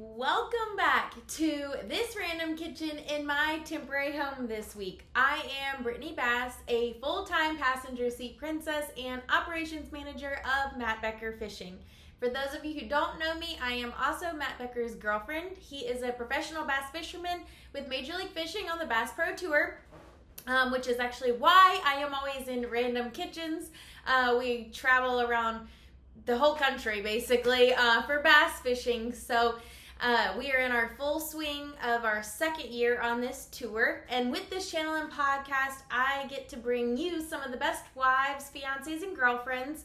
Welcome back to this random kitchen in my temporary home this week. I am Brittany Bass, a full-time passenger seat princess and operations manager of Matt Becker Fishing. For those of you who don't know me, I am also Matt Becker's girlfriend. He is a professional bass fisherman with Major League Fishing on the Bass Pro Tour, which is actually why I am always in random kitchens. We travel around the whole country basically for bass fishing. So we are in our full swing of our second year on this tour, and with this channel and podcast, I get to bring you some of the best wives, fiancés, and girlfriends,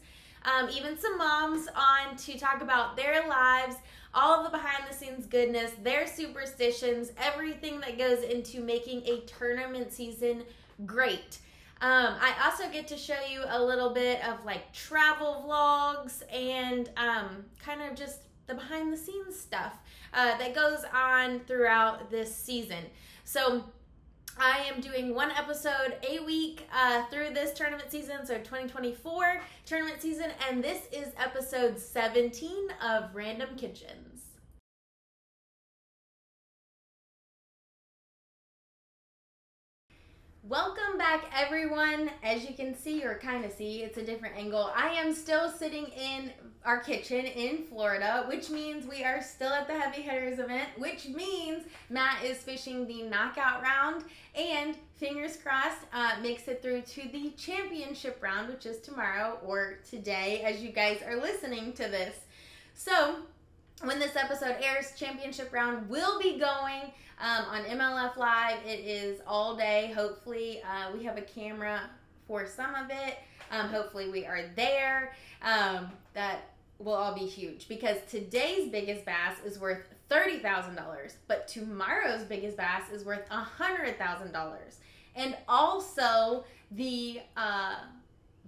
even some moms on to talk about their lives, all of the behind-the-scenes goodness, their superstitions, everything that goes into making a tournament season great. I also get to show you a little bit of like travel vlogs and kind of just the behind the scenes stuff that goes on throughout this season. So I am doing one episode a week through this tournament season, so 2024 tournament season, and this is episode 17 of Random Kitchens. Welcome back, everyone. As you can see, or kind of see, it's a different angle. I am still sitting in our kitchen in Florida, which means we are still at the Heavy Hitters event, which means Matt is fishing the knockout round and, fingers crossed, makes it through to the championship round, which is tomorrow or today as you guys are listening to this. So when this episode airs, championship round will be going on MLF Live. It is all day. Hopefully we have a camera for some of it. Hopefully we are there. That will all be huge because today's biggest bass is worth $30,000, but tomorrow's biggest bass is worth $100,000. And also the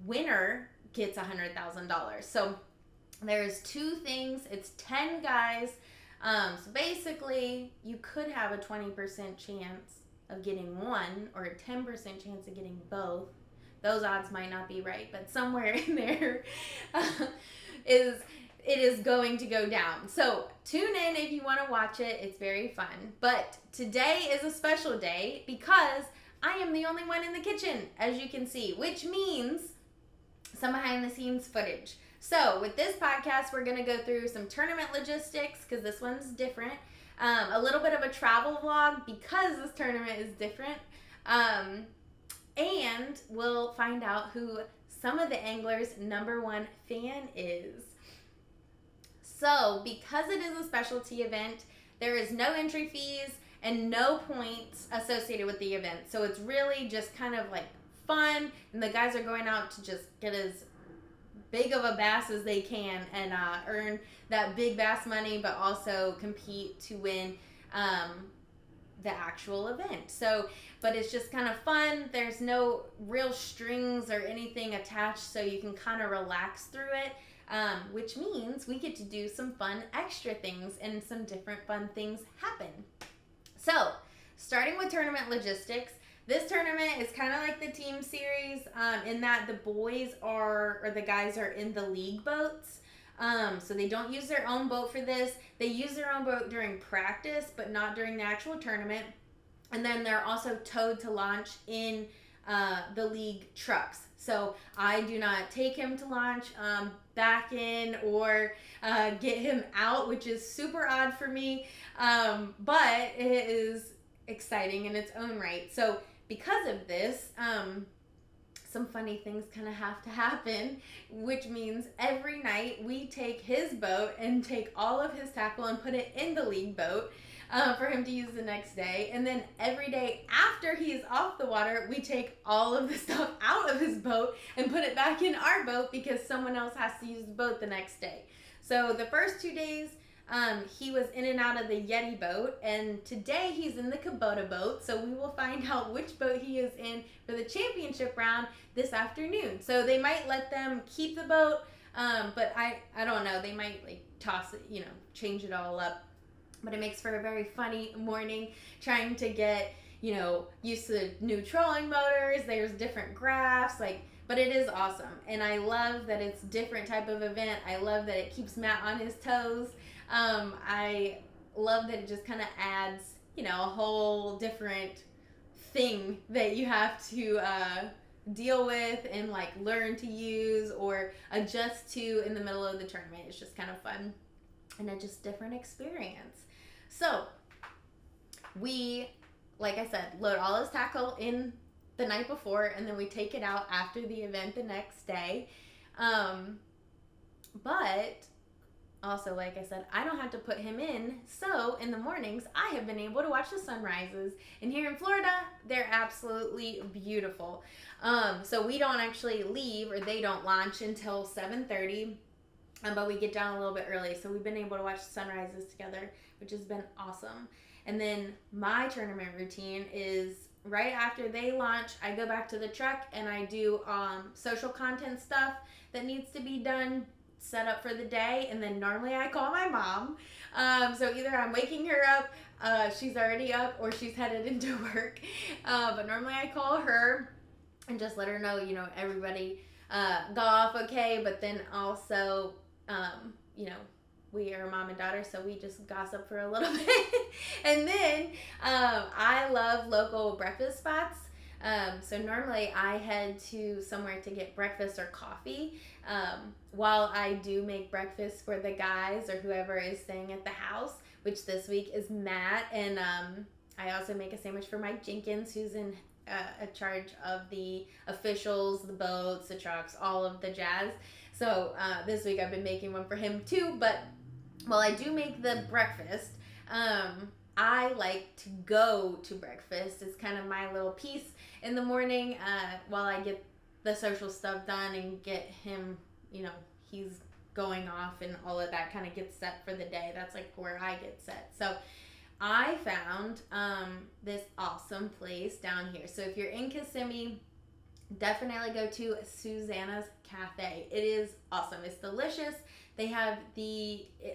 winner gets $100,000. So there's two things. It's 10 guys. So basically, you could have a 20% chance of getting one or a 10% chance of getting both. Those odds might not be right, but somewhere in there it is going to go down. So tune in if you want to watch it. It's very fun. But today is a special day because I am the only one in the kitchen, as you can see, which means some behind the scenes footage. So with this podcast, we're going to go through some tournament logistics because this one's different. A little bit of a travel vlog because this tournament is different. And we'll find out who some of the anglers' #1 fan is. So because it is a specialty event, there is no entry fees and no points associated with the event. So it's really just kind of like fun, and the guys are going out to just get as big of a bass as they can and earn that big bass money, but also compete to win the actual event. So, but it's just kind of fun. There's no real strings or anything attached, so you can kind of relax through it, which means we get to do some fun extra things and some different fun things happen. So, starting with tournament logistics, this tournament is kind of like the team series in that the boys or the guys are in the league boats. So they don't use their own boat for this. They use their own boat during practice, but not during the actual tournament. And then they're also towed to launch in the league trucks. So I do not take him to launch back in or get him out, which is super odd for me. But it is exciting in its own right. So because of this, some funny things kind of have to happen, which means every night we take his boat and take all of his tackle and put it in the league boat for him to use the next day. And then every day after he is off the water, we take all of the stuff out of his boat and put it back in our boat because someone else has to use the boat the next day. So the first 2 days, he was in and out of the Yeti boat, and today he's in the Kubota boat, so we will find out which boat he is in for the championship round this afternoon. So they might let them keep the boat, but I don't know. They might like toss it, change it all up. But it makes for a very funny morning trying to get, used to new trolling motors. There's different graphs, but it is awesome. And I love that it's different type of event. I love that it keeps Matt on his toes. I love that it just kind of adds, you know, a whole different thing that you have to deal with and like learn to use or adjust to in the middle of the tournament. It's just kind of fun and a just different experience. So we, like I said, load all his tackle in the night before, and then we take it out after the event the next day. But also, like I said, I don't have to put him in, so in the mornings I have been able to watch the sunrises. And here in Florida, they're absolutely beautiful. So we don't actually leave, or they don't launch until 7:30, but we get down a little bit early, so we've been able to watch the sunrises together, which has been awesome. And then my tournament routine is right after they launch, I go back to the truck and I do social content stuff that needs to be done, set up for the day, and then normally I call my mom. So either I'm waking her up, she's already up, or she's headed into work. But normally I call her and just let her know, you know, everybody got off okay, but then also, you know, we are mom and daughter, so we just gossip for a little bit. And then I love local breakfast spots. So normally I head to somewhere to get breakfast or coffee. While I do make breakfast for the guys or whoever is staying at the house, which this week is Matt. And I also make a sandwich for Mike Jenkins, who's in charge of the officials, the boats, the trucks, all of the jazz. So this week I've been making one for him too. But while I do make the breakfast, I like to go to breakfast. It's kind of my little piece in the morning while I get the social stuff done and get him, you know, he's going off and all of that kind of gets set for the day. That's like where I get set. So I found this awesome place down here. So if you're in Kissimmee, definitely go to Susanna's Cafe. It is awesome. It's delicious. They have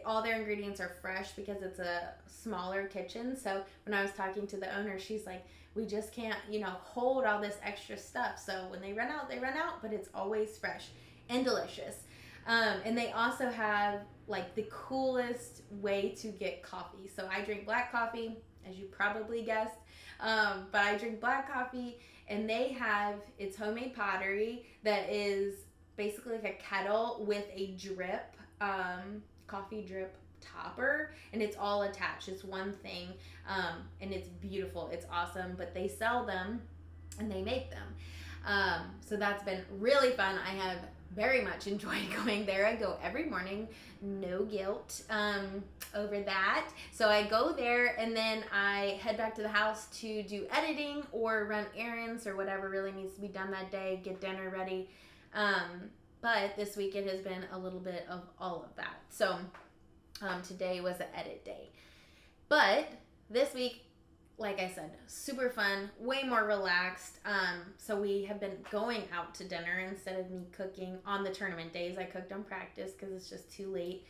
all their ingredients are fresh because it's a smaller kitchen. So when I was talking to the owner, she's like, we just can't, you know, hold all this extra stuff. So when they run out, they run out, but it's always fresh and delicious. And they also have like the coolest way to get coffee. So I drink black coffee, as you probably guessed, but I drink black coffee, and they have, it's homemade pottery that is basically like a kettle with a drip, coffee drip topper, and it's all attached. It's one thing, and it's beautiful. It's awesome, but they sell them and they make them. So that's been really fun. I have very much enjoyed going there. I go every morning, no guilt over that. So I go there, and then I head back to the house to do editing or run errands or whatever really needs to be done that day, get dinner ready. But this week it has been a little bit of all of that. So today was an edit day. But this week, like I said, super fun, way more relaxed. So we have been going out to dinner instead of me cooking on the tournament days. I cooked on practice because it's just too late.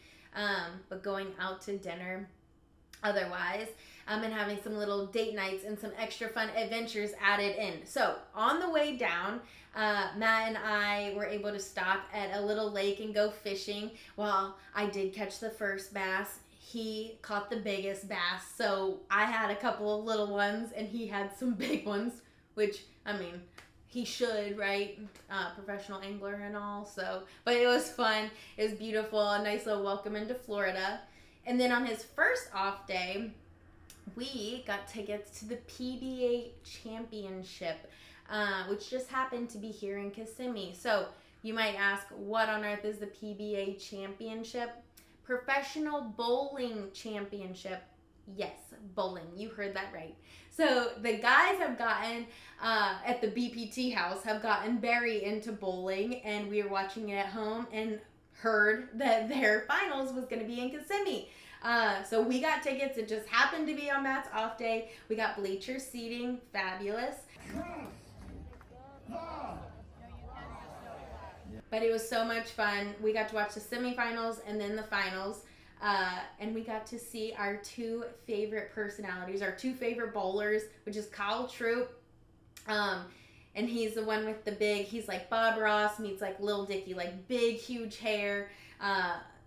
But going out to dinner otherwise, and having some little date nights and some extra fun adventures added in. So on the way down, Matt and I were able to stop at a little lake and go fishing. Well, I did catch the first bass. He caught the biggest bass, so I had a couple of little ones and he had some big ones, which, I mean, he should, right? Professional angler and all. So, but it was fun. It was beautiful. A nice little welcome into Florida. And then on his first off day, we got tickets to the PBA Championship, which just happened to be here in Kissimmee. So you might ask, what on earth is the PBA Championship? Professional Bowling Championship. Yes, bowling. You heard that right. So the guys have gotten, at the BPT house, have gotten very into bowling, and we were watching it at home and heard that their finals was going to be in Kissimmee. So we got tickets. It just happened to be on Matt's off day. We got bleacher seating. Fabulous. But it was so much fun. We got to watch the semifinals and then the finals. And we got to see our two favorite personalities, our two favorite bowlers, which is Kyle Troop. And he's the one with the big, he's like Bob Ross meets like Lil Dicky, like big, huge hair.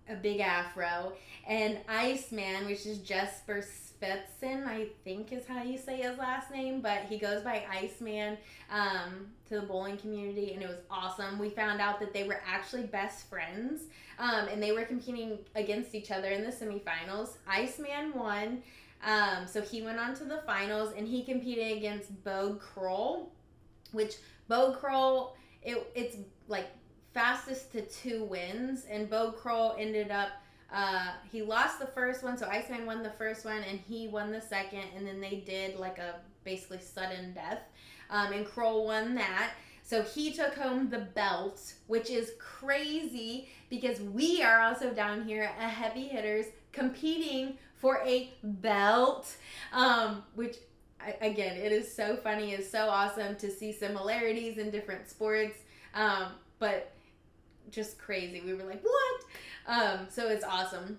a big afro, and Iceman, which is Jesper Svetsson, I think is how you say his last name, but he goes by Iceman, to the bowling community, and it was awesome. We found out that they were actually best friends, and they were competing against each other in the semifinals. Iceman won, so he went on to the finals, and he competed against Bo Kroll, which Bo Kroll, it's like fastest to 2 wins, and Bo Kroll ended up, he lost the first one, so Iceman won the first one, and he won the second, and then they did like a basically sudden death, and Kroll won that. So he took home the belt, which is crazy because we are also down here at Heavy Hitters competing for a belt, which, again, it is so funny. It's so awesome to see similarities in different sports, but just crazy. We were like, what? So it's awesome.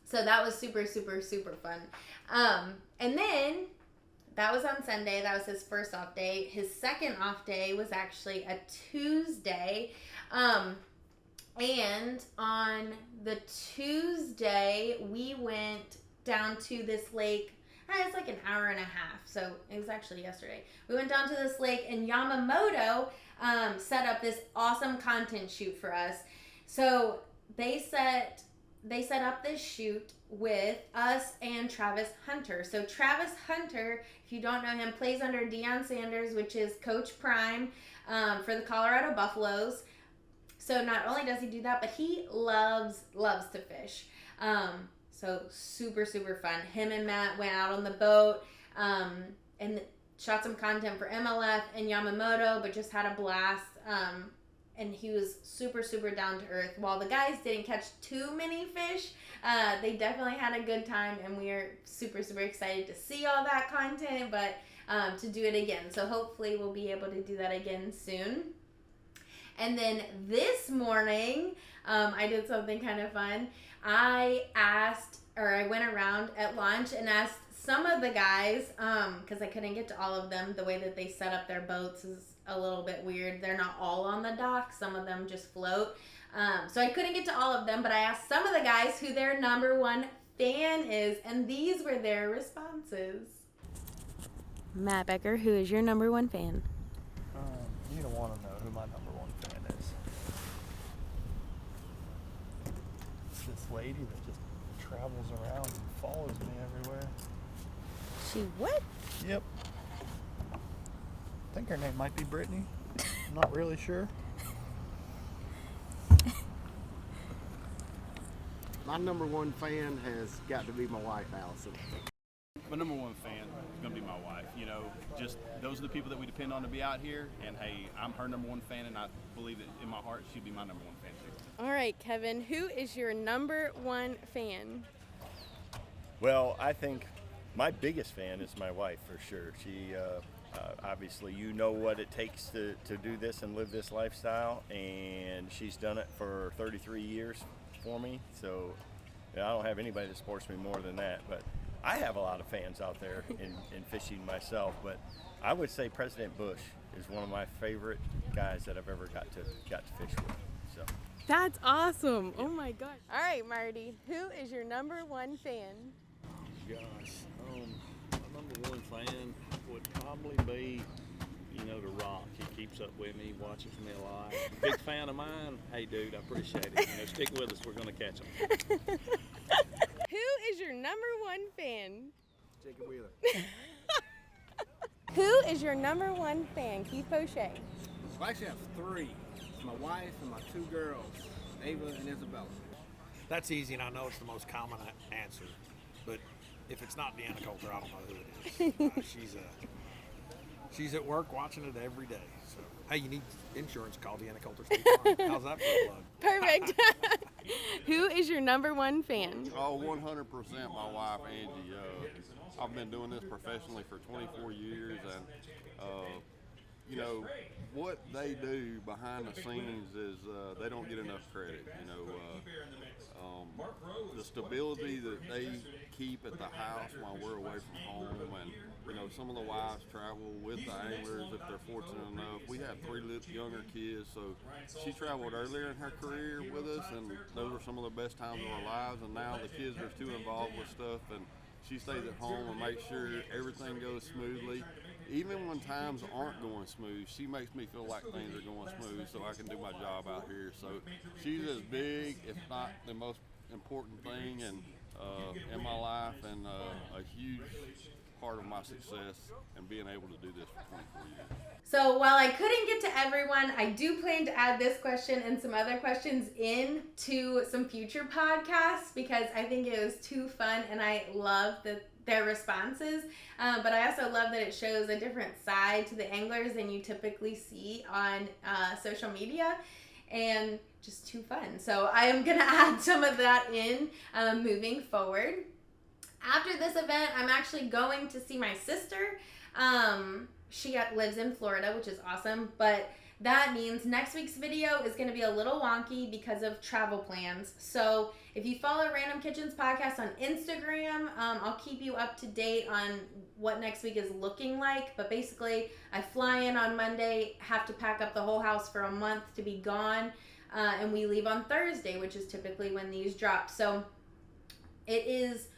So that was super, super, super fun. And then that was on Sunday. That was his first off day. His second off day was actually a Tuesday. And on the Tuesday, we went down to this lake. It's like an hour and a half. So it was actually yesterday. We went down to this lake, and Yamamoto set up this awesome content shoot for us. So they set up this shoot with us and Travis Hunter. So Travis Hunter, if you don't know him, plays under Deion Sanders, which is Coach Prime, for the Colorado Buffaloes. So not only does he do that, but he loves to fish. So super, super fun. Him and Matt went out on the boat, and shot some content for MLF and Yamamoto, but just had a blast. And he was super, super down to earth. While the guys didn't catch too many fish, they definitely had a good time, and we are super, super excited to see all that content, but to do it again. So hopefully we'll be able to do that again soon. And then this morning, I did something kind of fun. I went around at lunch and asked some of the guys, because I couldn't get to all of them. The way that they set up their boats is a little bit weird. They're not all on the dock. Some of them just float. So I couldn't get to all of them, but I asked some of the guys who their number one fan is, and these were their responses. Matt Becker, who is your number one fan? You don't want to know who my number one fan is. It's this lady that just travels around and follows me everywhere. She what? Yep. I think her name might be Brittany. I'm not really sure. My number one fan has got to be my wife, Allison. My number one fan is going to be my wife. You know, just those are the people that we depend on to be out here. And hey, I'm her number one fan, and I believe that in my heart she'd be my number one fan too. All right, Kevin, who is your number one fan? Well, I think my biggest fan is my wife for sure. She obviously, you know what it takes to do this and live this lifestyle, and she's done it for 33 years for me. So I don't have anybody that supports me more than that. But I have a lot of fans out there in fishing myself. But I would say President Bush is one of my favorite guys that I've ever got to fish with. So That's awesome. Oh my gosh. All right, Marty, who is your number one fan? Gosh, my number one fan would probably be, The Rock. He keeps up with me, watches me a lot. Big fan of mine. Hey, dude, I appreciate it. Stick with us. We're going to catch them. Who is your number one fan? Jacob Wheeler. Who is your number one fan? Keith Poche. I actually have three. It's my wife and my two girls, Ava and Isabella. That's easy, and I know it's the most common answer. But if it's not Deanna Coulter, I don't know who it is. She's at work watching it every day. So, hey, you need insurance, call Deanna Coulter. How's that for a plug? Perfect. Who is your number one fan? Oh, 100% my wife, Angie. I've been doing this professionally for 24 years, and you know, what they do behind the scenes is they don't get enough credit. You know, the stability that they keep at the house while we're away from home, and you know, some of the wives travel with the anglers if they're fortunate enough. We have 3 younger kids, so she traveled earlier in her career with us, and those were some of the best times of our lives. And now the kids are too involved with stuff, and she stays at home and makes sure everything goes smoothly. Even when times aren't going smooth, she makes me feel like things are going smooth so I can do my job out here. So she's as big, if not the most important thing in my life, and a huge part of my success and being able to do this for 24 years. So while I couldn't get to everyone, I do plan to add this question and some other questions into some future podcasts because I think it was too fun and I love their responses. But I also love that it shows a different side to the anglers than you typically see on social media, and just too fun. So I am going to add some of that in moving forward. After this event, I'm actually going to see my sister. She lives in Florida, which is awesome, but that means next week's video is going to be a little wonky because of travel plans. So if you follow Random Kitchens Podcast on Instagram, I'll keep you up to date on what next week is looking like. But basically, I fly in on Monday, have to pack up the whole house for a month to be gone, and we leave on Thursday, which is typically when these drop. So it is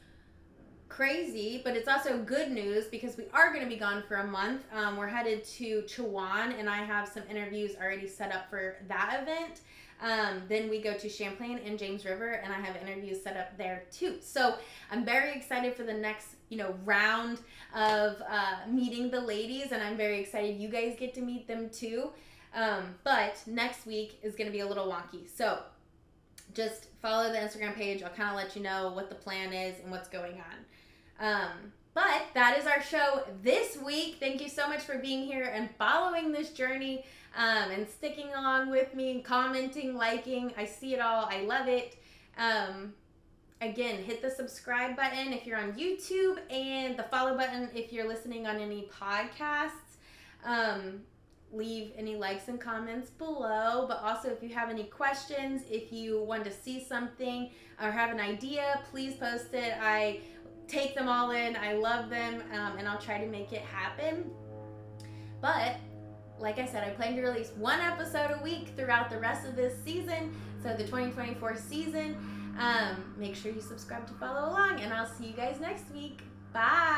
crazy, but it's also good news because we are going to be gone for a month. We're headed to Chihuahua, and I have some interviews already set up for that event. Then we go to Champlain and James River, and I have interviews set up there too. So I'm very excited for the next, round of meeting the ladies, and I'm very excited you guys get to meet them too. But next week is going to be a little wonky. So just follow the Instagram page. I'll kind of let you know what the plan is and what's going on. But that is our show this week. Thank you so much for being here and following this journey, and sticking along with me, commenting, liking. I see it all. I love it. Again, hit the subscribe button if you're on YouTube and the follow button if you're listening on any podcasts. Leave any likes and comments below, but also if you have any questions, if you want to see something or have an idea, please post it. I take them all in. I love them, and I'll try to make it happen. But like I said, I plan to release 1 episode a week throughout the rest of this season, so the 2024 season. Make sure you subscribe to follow along, and I'll see you guys next week. Bye.